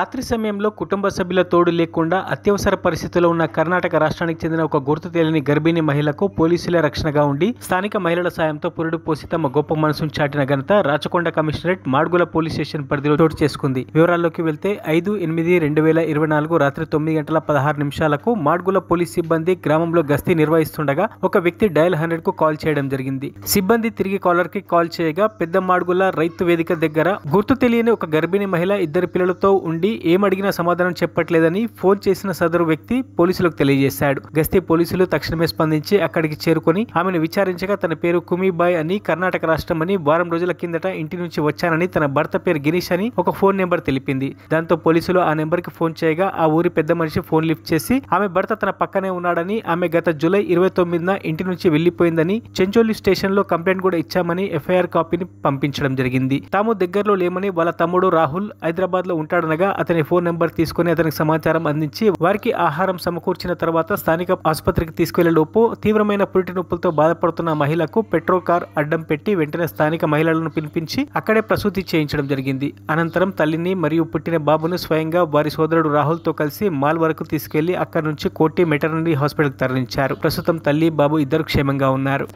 రాత్రి సమయంలో కుటుంబ సభ్యుల తోడు లేకుండా అత్యవసర పరిస్థితుల్లో ఉన్న కర్ణాటక రాష్ట్రానికి చెందిన ఒక గుర్తు తెలియని గర్భిణీ మహిళకు పోలీసులే రక్షణగా ఉండి స్థానిక మహిళల సాయంతో పురుడు పోసి తమ గొప్ప మనసును చాటిన ఘనత Rachakonda commissionerate Madugula police station పరిధిలో చోటు చేసుకుంది. వివరాల్లోకి వెళ్తే 5/8/2024 రాత్రి 9:16 మాడుగుల పోలీస్ సిబ్బంది గ్రామంలో గస్తీ నిర్వహిస్తుండగా ఒక వ్యక్తి డయల్ 100 కు కాల్ చేయడం జరిగింది. సిబ్బంది తిరిగి కాలర్ కి కాల్ చేయగా పెద్ద మాడుగుల రైతు వేదిక దగ్గర గుర్తు తెలియని ఒక గర్భిణీ మహిళ ఇద్దరు పిల్లలతో ఉండి ఏమడిగినా సమాధానం చెప్పట్లేదని ఫోన్ చేసిన సదరు వ్యక్తి పోలీసులకు తెలియజేశాడు. గస్తీ పోలీసులు తక్షణమే స్పందించి అక్కడికి చేరుకొని ఆమెను విచారించగా తన పేరు కుమీబాయ్ అని, కర్ణాటక రాష్ట్రం అని, వారం రోజుల కిందట ఇంటి నుంచి వచ్చానని, తన భర్త పేరు గిరీష్ అని ఒక ఫోన్ నెంబర్ తెలిపింది. దాంతో పోలీసులు ఆ నెంబర్ కి ఫోన్ చేయగా ఆ ఊరి పెద్ద మనిషి ఫోన్ లిఫ్ట్ చేసి ఆమె భర్త తన పక్కనే ఉన్నాడని, ఆమె గత జూలై 29న ఇంటి నుంచి వెళ్లిపోయిందని, చెంచోలి స్టేషన్ లో కంప్లైంట్ కూడా ఇచ్చామని ఎఫ్ఐఆర్ కాపీని పంపించడం జరిగింది. తాము దగ్గరలో లేమని వాళ్ళ తమ్ముడు రాహుల్ హైదరాబాద్ లో ఉంటాడనగా అతని ఫోన్ నెంబర్ తీసుకుని అతనికి సమాచారం అందించి వారికి ఆహారం సమకూర్చిన తర్వాత స్థానిక ఆసుపత్రికి తీసుకెళ్లే లోపు తీవ్రమైన పురిటి నొప్పులతో బాధపడుతున్న మహిళకు పెట్రోల్ కార్ అడ్డం పెట్టి వెంటనే స్థానిక మహిళలను పిలిపించి అక్కడే ప్రసూతి చేయించడం జరిగింది. అనంతరం తల్లిని మరియు పుట్టిన బాబును స్వయంగా వారి సోదరుడు రాహుల్ తో కలిసి మాల్ వరకు తీసుకెళ్లి అక్కడి నుంచి కోటి మెటర్నరీ హాస్పిటల్ తరలించారు. ప్రస్తుతం తల్లి బాబు ఇద్దరు క్షేమంగా ఉన్నారు.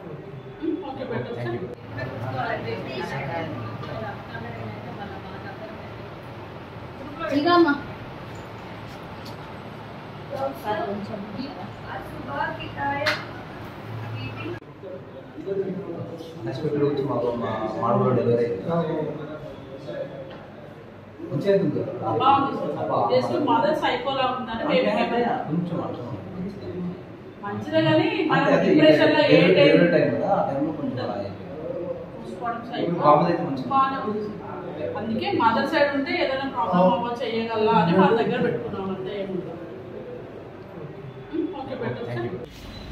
అందుకే మదర్ సైడ్ ఉంటే ఏదైనా ప్రాబ్లం అవ్వ చేయగల అని వాళ్ళ దగ్గర పెట్టుకున్నాం అంతే.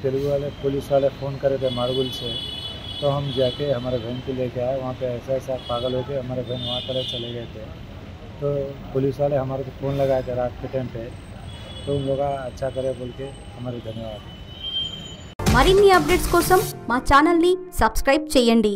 तेलुगु वाले पुलिस वाले फ़ोन करे थे माड़गुल से, तो हम जाके हमारे बहन को लेके आए। वहाँ पे ऐसा पागल हो के हमारे बहन वहाँ तरह चले गए थे। तो पुलिस वाले हमारे को फ़ोन लगाए थे रात के टाइम पे, तो उन लोग अच्छा करे बोल के हमारे धन्यवाद। మరిన్ని అప్డేట్స్ కోసం మా ఛానల్ని సబ్స్క్రైబ్ చేయండి.